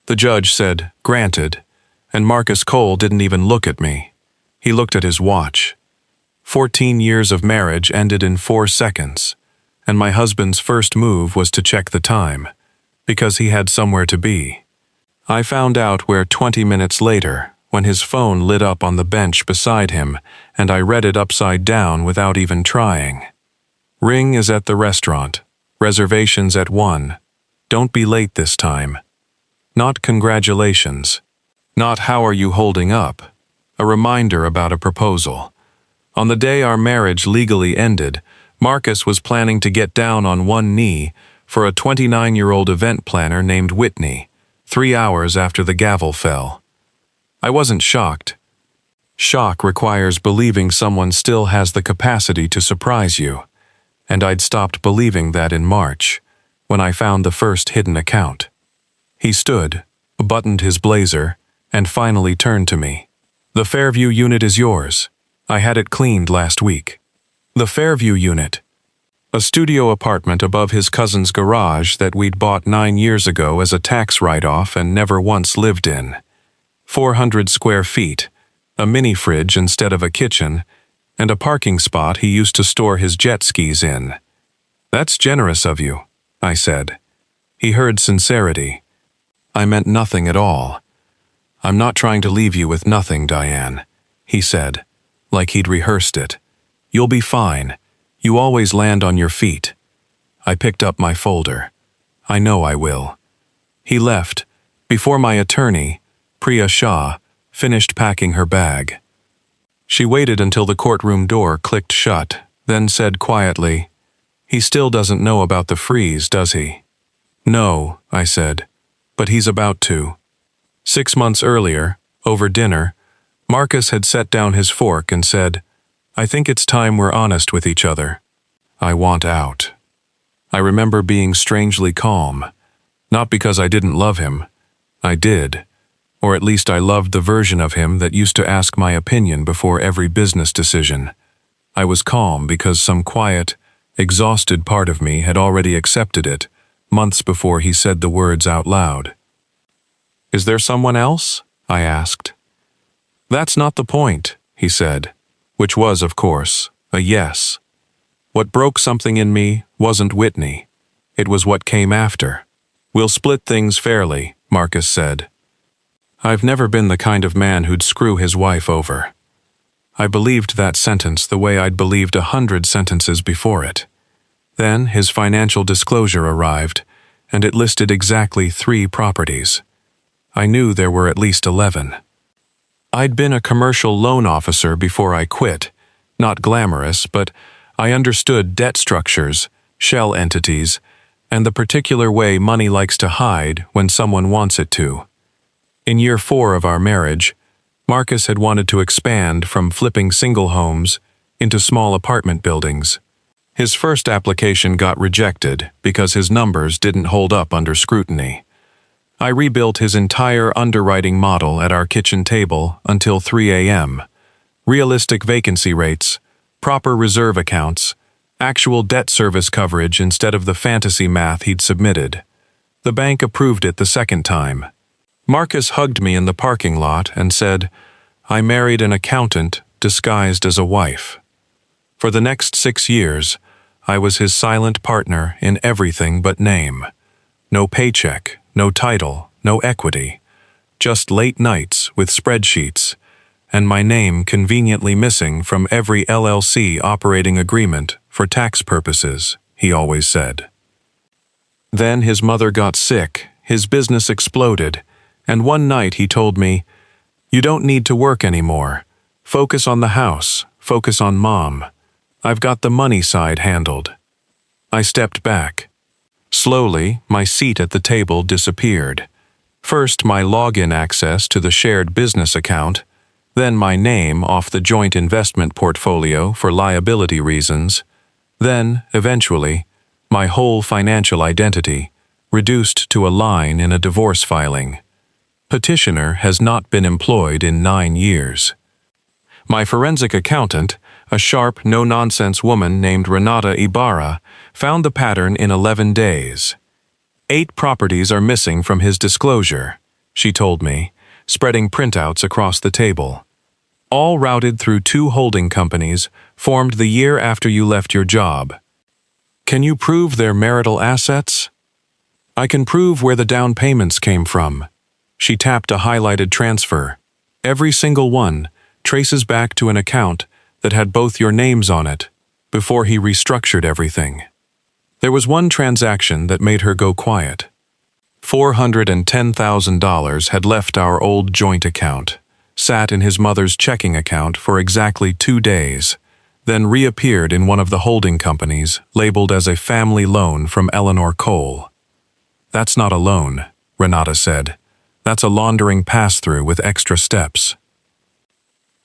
The judge said, "Granted," and Marcus Cole didn't even look at me. He looked at his watch. 14 years of marriage ended in 4 seconds, and my husband's first move was to check the time, because he had somewhere to be. I found out where 20 minutes later, when his phone lit up on the bench beside him, and I read it upside down without even trying. "Ring is at the restaurant. Reservations at 1. Don't be late this time." Not congratulations. Not how are you holding up. A reminder about a proposal. On the day our marriage legally ended, Marcus was planning to get down on one knee for a 29-year-old event planner named Whitney, 3 hours after the gavel fell. I wasn't shocked. Shock requires believing someone still has the capacity to surprise you, and I'd stopped believing that in March, when I found the first hidden account. He stood, buttoned his blazer, and finally turned to me. "The Fairview unit is yours. I had it cleaned last week." The Fairview unit. A studio apartment above his cousin's garage that we'd bought 9 years ago as a tax write-off and never once lived in. 400 square feet, a mini-fridge instead of a kitchen, and a parking spot he used to store his jet skis in. "That's generous of you," I said. He heard sincerity. "I meant nothing at all. I'm not trying to leave you with nothing, Diane," he said, like he'd rehearsed it. "You'll be fine. You always land on your feet." I picked up my folder. "I know I will." He left, before my attorney, Priya Shah, finished packing her bag. She waited until the courtroom door clicked shut, then said quietly, "He still doesn't know about the freeze, does he?" "No," I said, "but he's about to." 6 months earlier, over dinner, Marcus had set down his fork and said, "I think it's time we're honest with each other. I want out." I remember being strangely calm, not because I didn't love him. I did, or at least I loved the version of him that used to ask my opinion before every business decision. I was calm because some quiet, exhausted part of me had already accepted it, months before he said the words out loud. "Is there someone else?" I asked. "That's not the point," he said, which was, of course, a yes. What broke something in me wasn't Whitney. It was what came after. "We'll split things fairly," Marcus said. I've never been the kind of man who'd screw his wife over. I believed that sentence the way I'd believed 100 sentences before it. Then his financial disclosure arrived, and it listed exactly 3 properties. I knew there were at least 11. I'd been a commercial loan officer before I quit, not glamorous, but I understood debt structures, shell entities, and the particular way money likes to hide when someone wants it to. In year 4 of our marriage, Marcus had wanted to expand from flipping single homes into small apartment buildings. His first application got rejected because his numbers didn't hold up under scrutiny. I rebuilt his entire underwriting model at our kitchen table until 3 a.m. Realistic vacancy rates, proper reserve accounts, actual debt service coverage instead of the fantasy math he'd submitted. The bank approved it the second time. Marcus hugged me in the parking lot and said, "I married an accountant disguised as a wife." For the next 6 years, I was his silent partner in everything but name. No paycheck, no title, no equity. Just late nights with spreadsheets, and my name conveniently missing from every LLC operating agreement for tax purposes, he always said. Then his mother got sick, his business exploded, and one night he told me, "You don't need to work anymore. Focus on the house, focus on Mom. I've got the money side handled." I stepped back. Slowly, my seat at the table disappeared. First my login access to the shared business account, then my name off the joint investment portfolio for liability reasons, then, eventually, my whole financial identity, reduced to a line in a divorce filing. Petitioner has not been employed in 9 years. My forensic accountant, a sharp, no-nonsense woman named Renata Ibarra, found the pattern in 11 days. 8 properties are missing from his disclosure. she told me, spreading printouts across the table. All routed through 2 holding companies formed the year after you left your job. Can you prove their marital assets? I can prove where the down payments came from. She tapped a highlighted transfer. Every single one traces back to an account that had both your names on it before he restructured everything. There was one transaction that made her go quiet. $410,000 had left our old joint account, sat in his mother's checking account for exactly 2 days, then reappeared in one of the holding companies labeled as a family loan from Eleanor Cole. That's not a loan, Renata said. That's a laundering pass-through with extra steps.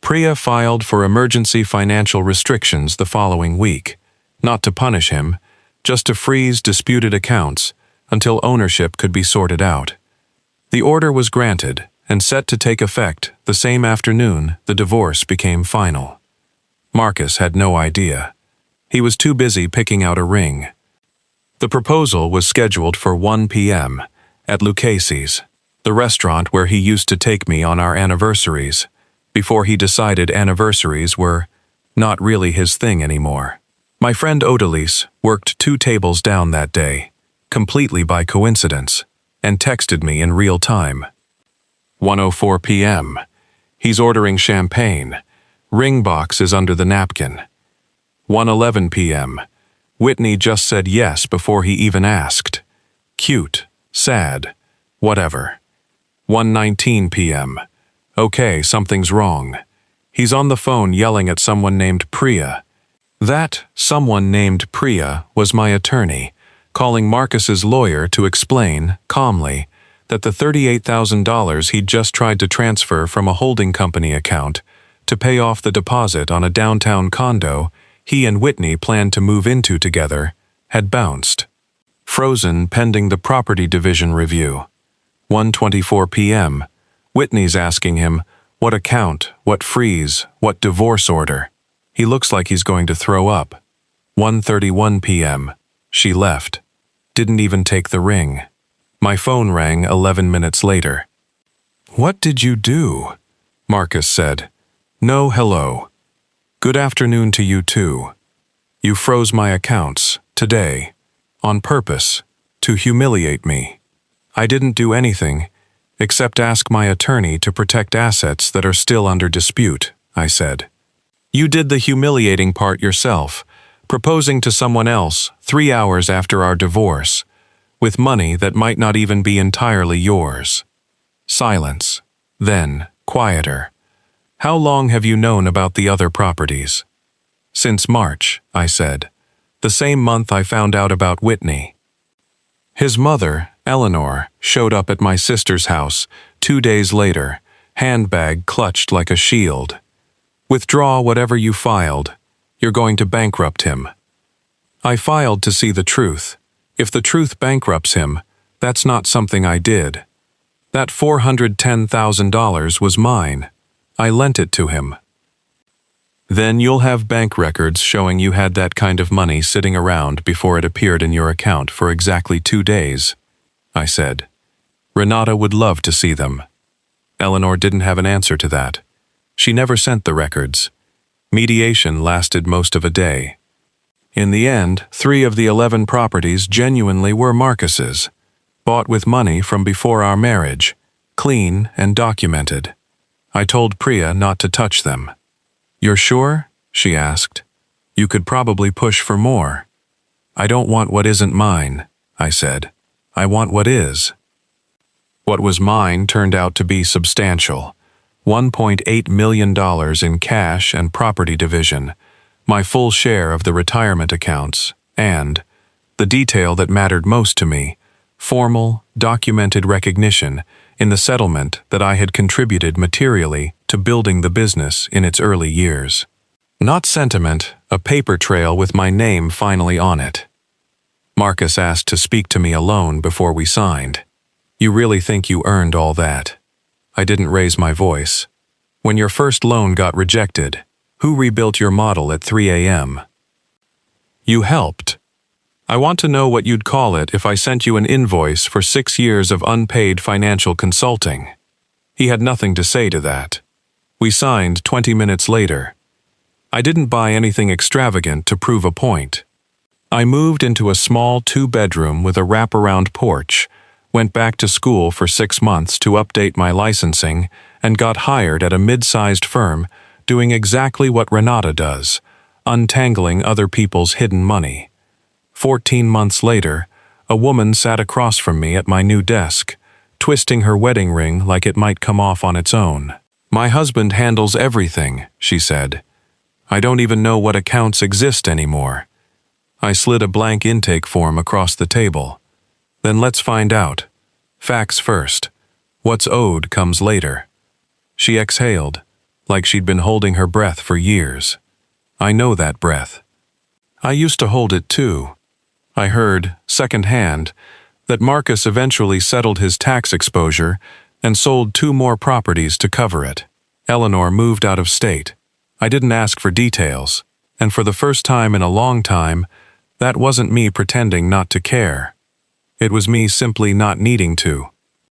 Priya filed for emergency financial restrictions the following week, not to punish him, just to freeze disputed accounts until ownership could be sorted out. The order was granted and set to take effect the same afternoon the divorce became final. Marcus had no idea. He was too busy picking out a ring. The proposal was scheduled for 1 p.m. at Lucchese's, the restaurant where he used to take me on our anniversaries, before he decided anniversaries were not really his thing anymore. My friend Odalise worked 2 tables down that day, completely by coincidence, and texted me in real time. 1:04 p.m. He's ordering champagne. Ring box is under the napkin. 1:11 p.m. Whitney just said yes before he even asked. Cute, sad, whatever. 1:19 p.m. Okay, something's wrong. He's on the phone yelling at someone named Priya. That someone named Priya was my attorney, calling Marcus's lawyer to explain, calmly, that the $38,000 he'd just tried to transfer from a holding company account to pay off the deposit on a downtown condo he and Whitney planned to move into together had bounced. Frozen pending the property division review. 1:24 p.m. Whitney's asking him, what account, what freeze, what divorce order. He looks like he's going to throw up. 1:31 p.m. She left. Didn't even take the ring. My phone rang 11 minutes later. What did you do? Marcus said. No hello. Good afternoon to you too. You froze my accounts, today, on purpose, to humiliate me. I didn't do anything, except ask my attorney to protect assets that are still under dispute, I said. You did the humiliating part yourself, proposing to someone else 3 hours after our divorce, with money that might not even be entirely yours. Silence. Then, quieter. How long have you known about the other properties? Since March, I said. The same month I found out about Whitney. His mother, Eleanor, showed up at my sister's house 2 days later, handbag clutched like a shield. Withdraw whatever you filed. You're going to bankrupt him. I filed to see the truth. If the truth bankrupts him, that's not something I did. That $410,000 was mine. I lent it to him. Then you'll have bank records showing you had that kind of money sitting around before it appeared in your account for exactly 2 days, I said. Renata would love to see them. Eleanor didn't have an answer to that. She never sent the records. Mediation lasted most of a day. In the end, 3 of the 11 properties genuinely were Marcus's, bought with money from before our marriage, clean and documented. I told Priya not to touch them. You're sure? She asked. You could probably push for more. I don't want what isn't mine, I said. I want what is. What was mine turned out to be substantial. $1.8 million in cash and property division, my full share of the retirement accounts, and, the detail that mattered most to me, formal, documented recognition in the settlement that I had contributed materially to building the business in its early years. Not sentiment, a paper trail with my name finally on it. Marcus asked to speak to me alone before we signed. You really think you earned all that? I didn't raise my voice. When your first loan got rejected, who rebuilt your model at 3 a.m.? You helped. I want to know what you'd call it if I sent you an invoice for 6 years of unpaid financial consulting. He had nothing to say to that. We signed 20 minutes later. I didn't buy anything extravagant to prove a point. I moved into a small 2-bedroom with a wraparound porch, went back to school for 6 months to update my licensing, and got hired at a mid-sized firm doing exactly what Renata does, untangling other people's hidden money. 14 months later, a woman sat across from me at my new desk, twisting her wedding ring like it might come off on its own. "My husband handles everything," she said. "I don't even know what accounts exist anymore." I slid a blank intake form across the table. "Then let's find out. Facts first. What's owed comes later." She exhaled, like she'd been holding her breath for years. I know that breath. I used to hold it too. I heard, secondhand, that Marcus eventually settled his tax exposure and sold 2 more properties to cover it. Eleanor moved out of state. I didn't ask for details, and for the first time in a long time, that wasn't me pretending not to care. It was me simply not needing to.